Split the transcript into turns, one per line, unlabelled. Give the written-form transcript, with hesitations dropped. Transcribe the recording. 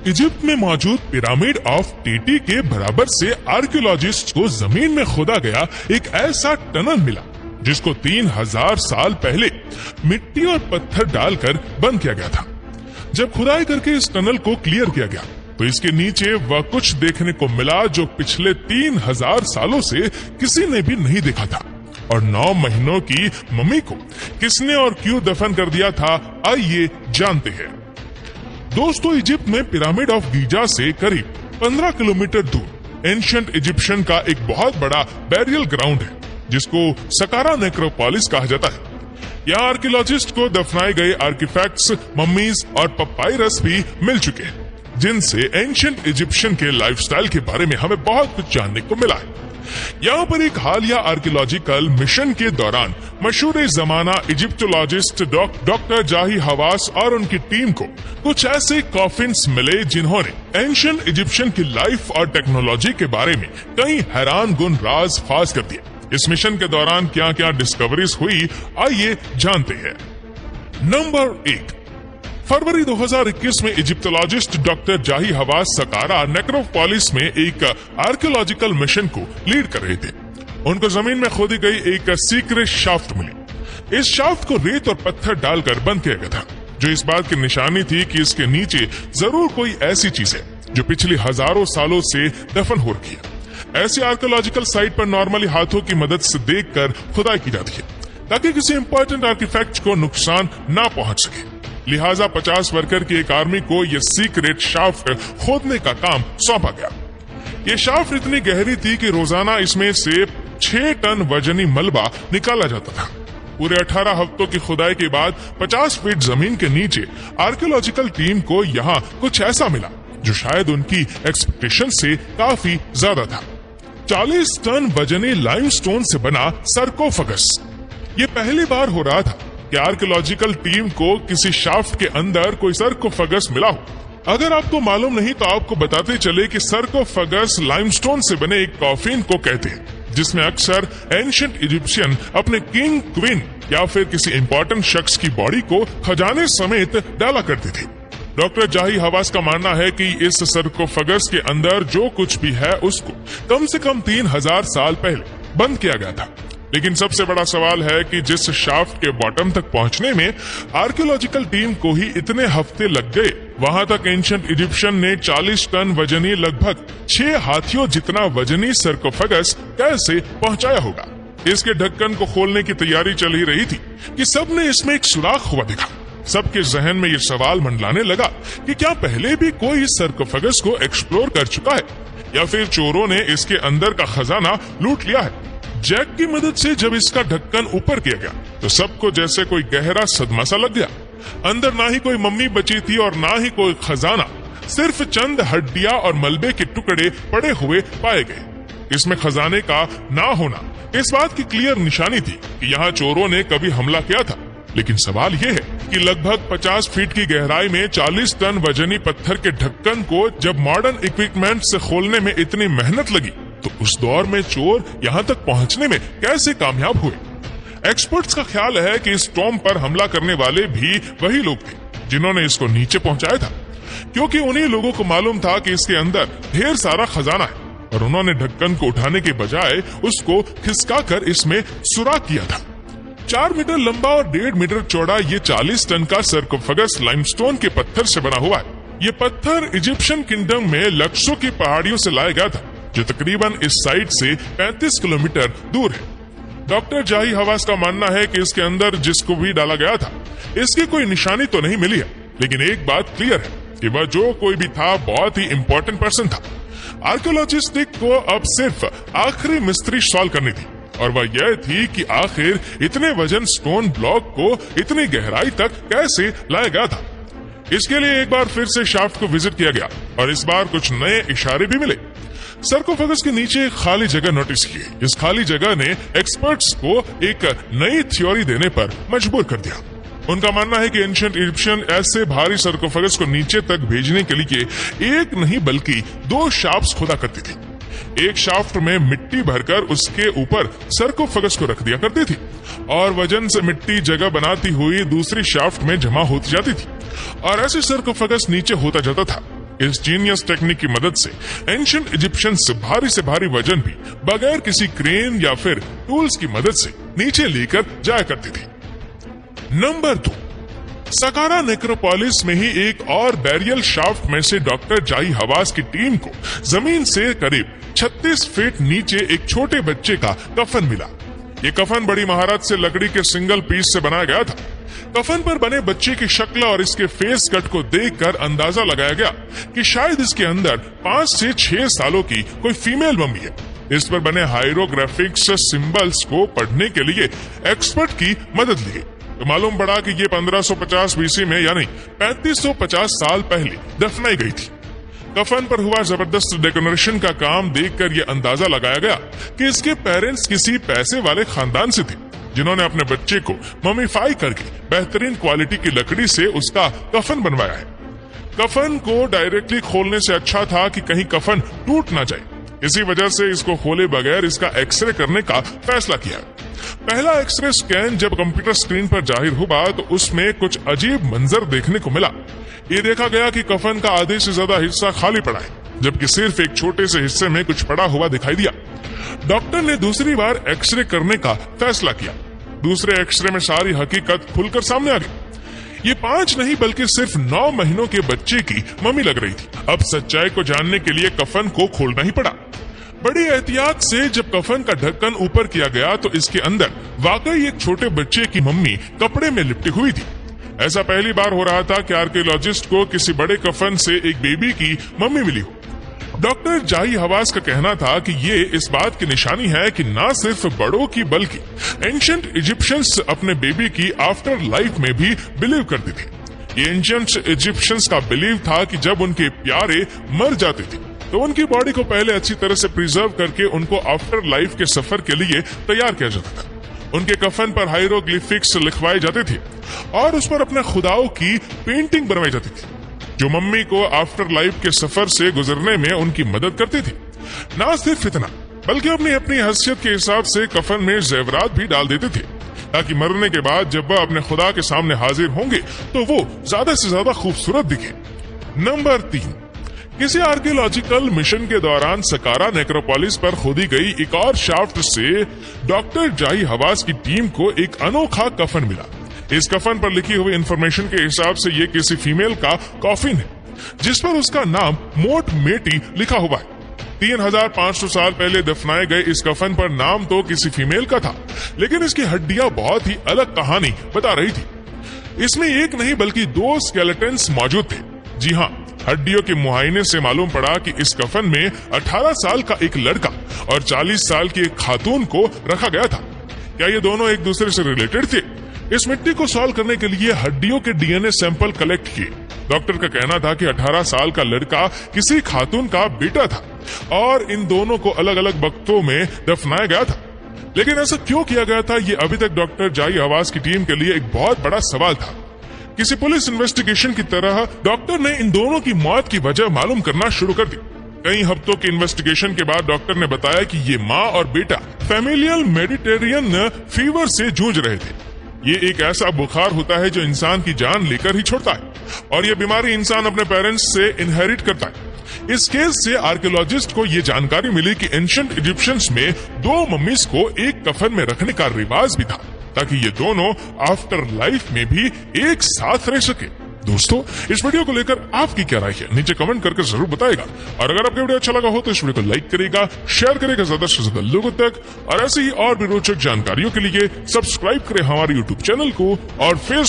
Egypt में मौजूद pyramid of TT के बराबर से आर्कियोलॉजिस्ट को जमीन में खोदा गया एक ऐसा टनल मिला जिसको 3000 साल पहले मिट्टी और पत्थर डालकर बंद किया गया था। जब खुदाई करके इस टनल को क्लियर किया गया तो इसके नीचे वह कुछ देखने को मिला जो पिछले 3000 सालों से किसी ने भी नहीं देखा था। और 9 महीनों की मम्मी को किसने और क्यों दफन कर दिया था, आइए जानते हैं। दोस्तों, इजिप्ट में पिरामिड ऑफ गीजा से करीब 15 किलोमीटर दूर एंशिएंट इजिप्शियन का एक बहुत बड़ा बैरियल ग्राउंड है जिसको सकारा नेक्रोपोलिस कहा जाता है। यहाँ आर्कियोलॉजिस्ट को दफनाए गए आर्टिफैक्ट्स, मम्मीज और पपाइरस भी मिल चुके हैं जिनसे एंशिएंट इजिप्शियन के लाइफस्टाइल के बारे में हमें बहुत कुछ जानने को मिला है। यहाँ पर एक हालिया आर्कियोलॉजिकल मिशन के दौरान मशहूर जमाना इजिप्टोलॉजिस्ट डॉक्टर जाही हवास और उनकी टीम को कुछ ऐसे कॉफिन्स मिले जिन्होंने एंशिएंट इजिप्शियन की लाइफ और टेक्नोलॉजी के बारे में कई हैरान गुन राज फाज कर दिए। इस मिशन के दौरान क्या क्या डिस्कवरीज हुई, आइए जानते हैं। नंबर 1, फरवरी 2021 में इजिप्टोलॉजिस्ट डॉक्टर जाही हवास सकारा नेक्रोपोलिस में एक आर्कियोलॉजिकल मिशन को लीड कर रहे थे। उनको जमीन में खोदी गई एक सीक्रेट शाफ्ट मिली। इस शाफ्ट को रेत और पत्थर डालकर बंद किया गया था, जो इस बात की निशानी थी कि इसके नीचे जरूर कोई ऐसी चीज है जो पिछले हजारों सालों से दफन हो रखी है। ऐसी आर्कियोलॉजिकल साइट पर नॉर्मली हाथों की मदद से देखकर खुदाई की जाती है ताकि किसी इंपॉर्टेंट आर्टिफैक्ट को नुकसान ना पहुंच सके। लिहाजा 50 वर्कर की एक आर्मी को यह सीक्रेट शाफ्ट खोदने का काम सौंपा गया। ये शाफ्ट इतनी गहरी थी कि रोजाना इसमें से 6 टन वजनी मलबा निकाला जाता था। पूरे 18 हफ्तों की खुदाई के बाद 50 फीट जमीन के नीचे आर्कियोलॉजिकल टीम को यहाँ कुछ ऐसा मिला जो शायद उनकी एक्सपेक्टेशन से काफी ज्यादा था। 40 टन वजनी लाइमस्टोन से बना सर्कोफगस। ये पहली बार हो रहा था कि आर्कियोलॉजिकल टीम को किसी शाफ्ट के अंदर कोई सर्कोफगस मिला हो। अगर आपको मालूम नहीं तो आपको बताते चले कि सर्कोफगस लाइमस्टोन से बने एक कॉफिन को कहते हैं जिसमें अक्सर एंशिएंट इजिप्शियन अपने किंग, क्वीन या फिर किसी इंपॉर्टेंट शख्स की बॉडी को खजाने समेत डाला करते थे। डॉक्टर जाही हवास का मानना है कि इस सर्कोफगस के अंदर जो कुछ भी है उसको कम से कम 3000 साल पहले बंद किया गया था। लेकिन सबसे बड़ा सवाल है कि जिस शाफ्ट के बॉटम तक पहुंचने में आर्कियोलॉजिकल टीम को ही इतने हफ्ते लग गए, वहां तक एंशिएंट इजिप्शियन ने 40 टन वजनी लगभग 6 हाथियों जितना वजनी सर्कोफगस कैसे पहुंचाया होगा। इसके ढक्कन को खोलने की तैयारी चल ही रही थी कि सबने इसमें एक सुराख हुआ देखा। सबके जहन में ये सवाल मंडलाने लगा कि क्या पहले भी कोई इस सर्कोफगस को एक्सप्लोर कर चुका है या फिर चोरों ने इसके अंदर का खजाना लूट लिया है। जैक की मदद से जब इसका ढक्कन ऊपर किया गया तो सबको जैसे कोई गहरा सदमा सा लग गया। अंदर ना ही कोई मम्मी बची थी और ना ही कोई खजाना, सिर्फ चंद हड्डियां और मलबे के टुकड़े पड़े हुए पाए गए। इसमें खजाने का ना होना इस बात की क्लियर निशानी थी कि यहाँ चोरों ने कभी हमला किया था। लेकिन सवाल ये है कि लगभग 50 फीट की गहराई में 40 टन वजनी पत्थर के ढक्कन को जब मॉडर्न इक्विपमेंट से खोलने में इतनी मेहनत लगी तो उस दौर में चोर यहाँ तक पहुँचने में कैसे कामयाब हुए। एक्सपर्ट्स का ख्याल है कि इस टॉम पर हमला करने वाले भी वही लोग थे जिन्होंने इसको नीचे पहुँचाया था, क्योंकि उन्हीं लोगों को मालूम था कि इसके अंदर ढेर सारा खजाना है और उन्होंने ढक्कन को उठाने के बजाय उसको खिसकाकर इसमें सुराख किया था। 4 मीटर लंबा और 1.5 मीटर चौड़ा ये 40 टन का सर्कोफगस लाइमस्टोन के पत्थर से बना हुआ है। ये पत्थर इजिप्शियन किंगडम में लक्सो की पहाड़ियों से लाया गया था जो तकरीबन इस साइट से 35 किलोमीटर दूर है। डॉक्टर जाही हवास का मानना है कि इसके अंदर जिसको भी डाला गया था इसकी कोई निशानी तो नहीं मिली है, लेकिन एक बात क्लियर है कि वह जो कोई भी था बहुत ही इम्पोर्टेंट पर्सन था। आर्कियोलॉजिस्ट को अब सिर्फ आखिरी मिस्ट्री सॉल्व करनी थी और वह यह थी कि आखिर इतने वजन स्टोन ब्लॉक को इतनी गहराई तक कैसे लाया गया था। इसके लिए एक बार फिर से शाफ्ट को विजिट किया गया और इस बार कुछ नए इशारे भी मिले। सर्कोफगस के नीचे एक खाली जगह नोटिस की। इस खाली जगह ने एक्सपर्ट्स को एक नई थ्योरी देने पर मजबूर कर दिया। उनका मानना है कि एंशिएंट इजिप्शियन ऐसे भारी सर्कोफगस को नीचे तक भेजने के लिए एक नहीं बल्कि 2 शाफ्ट खोदा करती थी। एक शाफ्ट में मिट्टी भरकर उसके ऊपर सर्कोफगस को रख दिया करती थी और वजन से मिट्टी जगह बनाती हुई दूसरी शाफ्ट में जमा होती जाती थी और ऐसे सर्कोफगस नीचे होता जाता था। इस जीनियस टेक्निक की मदद से एंशिएंट इजिप्शियंस भारी से भारी वजन भी बगैर किसी क्रेन या फिर टूल्स की मदद से नीचे लेकर जाया करती थी। नंबर 2, सकारा नेक्रोपोलिस में ही एक और बैरियल शाफ्ट में से डॉक्टर जाई हवास की टीम को जमीन से करीब 36 फीट नीचे एक छोटे बच्चे का कफन मिला। ये कफन बड़ी महारत से लकड़ी के सिंगल पीस से बनाया गया था। कफन पर बने बच्चे की शक्ल और इसके फेस कट को देखकर अंदाजा लगाया गया कि शायद इसके अंदर 5 से 6 सालों की कोई फीमेल मम्मी है। इस पर बने हायरोग्राफिक्स सिंबल्स को पढ़ने के लिए एक्सपर्ट की मदद ली, तो मालूम पड़ा कि ये 1550 बीसी में यानी 3550 साल पहले दफनाई गई थी। कफन पर हुआ जबरदस्त डेकोरेशन का काम देखकर यह अंदाजा लगाया गया कि इसके पेरेंट्स किसी पैसे वाले खानदान से थे, जिन्होंने अपने बच्चे को ममीफाई करके बेहतरीन क्वालिटी की लकड़ी से उसका कफन बनवाया है। कफन को डायरेक्टली खोलने से अच्छा था कि कहीं कफन टूट ना जाए, इसी वजह से इसको खोले बगैर इसका एक्सरे करने का फैसला किया। पहला एक्सरे स्कैन जब कंप्यूटर स्क्रीन पर जाहिर हुआ तो उसमें कुछ अजीब मंजर देखने को मिला। ये देखा गया कि कफन का आधे से ज्यादा हिस्सा खाली पड़ा है, जबकि सिर्फ एक छोटे से हिस्से में कुछ पड़ा हुआ दिखाई दिया। डॉक्टर ने दूसरी बार एक्सरे करने का फैसला किया। दूसरे एक्सरे में सारी हकीकत खुलकर सामने आ गई। ये 5 नहीं बल्कि सिर्फ 9 महीनों के बच्चे की मम्मी लग रही थी। अब सच्चाई को जानने के लिए कफन को खोलना ही पड़ा। बड़ी एहतियात से जब कफन का ढक्कन ऊपर किया गया तो इसके अंदर वाकई एक छोटे बच्चे की मम्मी कपड़े में लिपटी हुई थी। ऐसा पहली बार हो रहा था कि आर्कियोलॉजिस्ट को किसी बड़े कफन से एक बेबी की मम्मी मिली हो। डॉक्टर जाई हवास का कहना था कि ये इस बात की निशानी है कि न सिर्फ बड़ों की बल्कि एंशिएंट इजिप्शियंस अपने बेबी की आफ्टर लाइफ में भी बिलीव करते थे। ये एंशिएंट इजिप्शियंस का बिलीव था कि जब उनके प्यारे मर जाते थे तो उनकी बॉडी को पहले अच्छी तरह से प्रिजर्व करके उनको आफ्टर लाइफ के सफर के लिए तैयार किया जाता था। उनके कफन पर हायरोग्लिफिक्स लिखवाए जाते थे और उस पर अपने खुदाओं की पेंटिंग बनवाई जाती थी, जो मम्मी को आफ्टर लाइफ के सफर से गुजरने में उनकी मदद करती थी। ना सिर्फ इतना बल्कि अपनी अपनी हैसियत के हिसाब से कफन में जेवरात भी डाल देते थे, ताकि मरने के बाद जब वह अपने खुदा के सामने हाजिर होंगे तो वो ज्यादा से ज्यादा खूबसूरत दिखे। नंबर 3, किसी आर्कियोलॉजिकल मिशन के दौरान सकारा नेक्रोपोलिस पर खोदी गई एक और शाफ्ट से डॉक्टर जाई हवास की टीम को एक अनोखा कफन मिला। इस कफन पर लिखी हुई इंफॉर्मेशन के हिसाब से ये किसी फीमेल का कॉफिन है, जिस पर उसका नाम मोट मेटी लिखा हुआ है। 3500 साल पहले दफनाए गए इस कफन पर नाम तो किसी फीमेल का था, लेकिन इसकी हड्डियां बहुत ही अलग कहानी बता रही थी। इसमें एक नहीं बल्कि 2 स्केलेटन्स मौजूद थे। जी हाँ, हड्डियों के मुआयने से मालूम पड़ा कि इस कफन में 18 साल का एक लड़का और 40 साल की एक खातून को रखा गया था। क्या ये दोनों एक दूसरे से रिलेटेड थे? इस मिट्टी को सॉल्व करने के लिए हड्डियों के डीएनए सैंपल कलेक्ट किए। डॉक्टर का कहना था कि 18 साल का लड़का किसी खातून का बेटा था और इन दोनों को अलग अलग वक्तों में दफनाया गया था। लेकिन ऐसा क्यों किया गया था, ये अभी तक डॉक्टर जाई हवास की टीम के लिए एक बहुत बड़ा सवाल था। किसी पुलिस इन्वेस्टिगेशन की तरह डॉक्टर ने इन दोनों की मौत की वजह मालूम करना शुरू कर दी। कई हफ्तों की इन्वेस्टिगेशन के बाद डॉक्टर ने बताया कि ये माँ और बेटा फैमिलियल मेडिटेरियन फीवर से जूझ रहे थे। ये एक ऐसा बुखार होता है जो इंसान की जान लेकर ही छोड़ता है और ये बीमारी इंसान अपने पेरेंट्स से इनहेरिट करता है। इस केस से आर्कियोलॉजिस्ट को ये जानकारी मिली कि एंशिएंट इजिप्शियंस में 2 मम्मीज को एक कफन में रखने का रिवाज भी था, ताकि ये दोनों आफ्टर लाइफ में भी एक साथ रह सके। दोस्तों, इस वीडियो को लेकर आपकी क्या राय है, नीचे कमेंट करके जरूर बताएगा। और अगर आपको वीडियो अच्छा लगा हो तो इस वीडियो को लाइक करेगा, शेयर करेगा ज्यादा से ज्यादा लोगों तक, और ऐसे ही और भी रोचक जानकारियों के लिए सब्सक्राइब करें हमारे यूट्यूब चैनल को और फेसबुक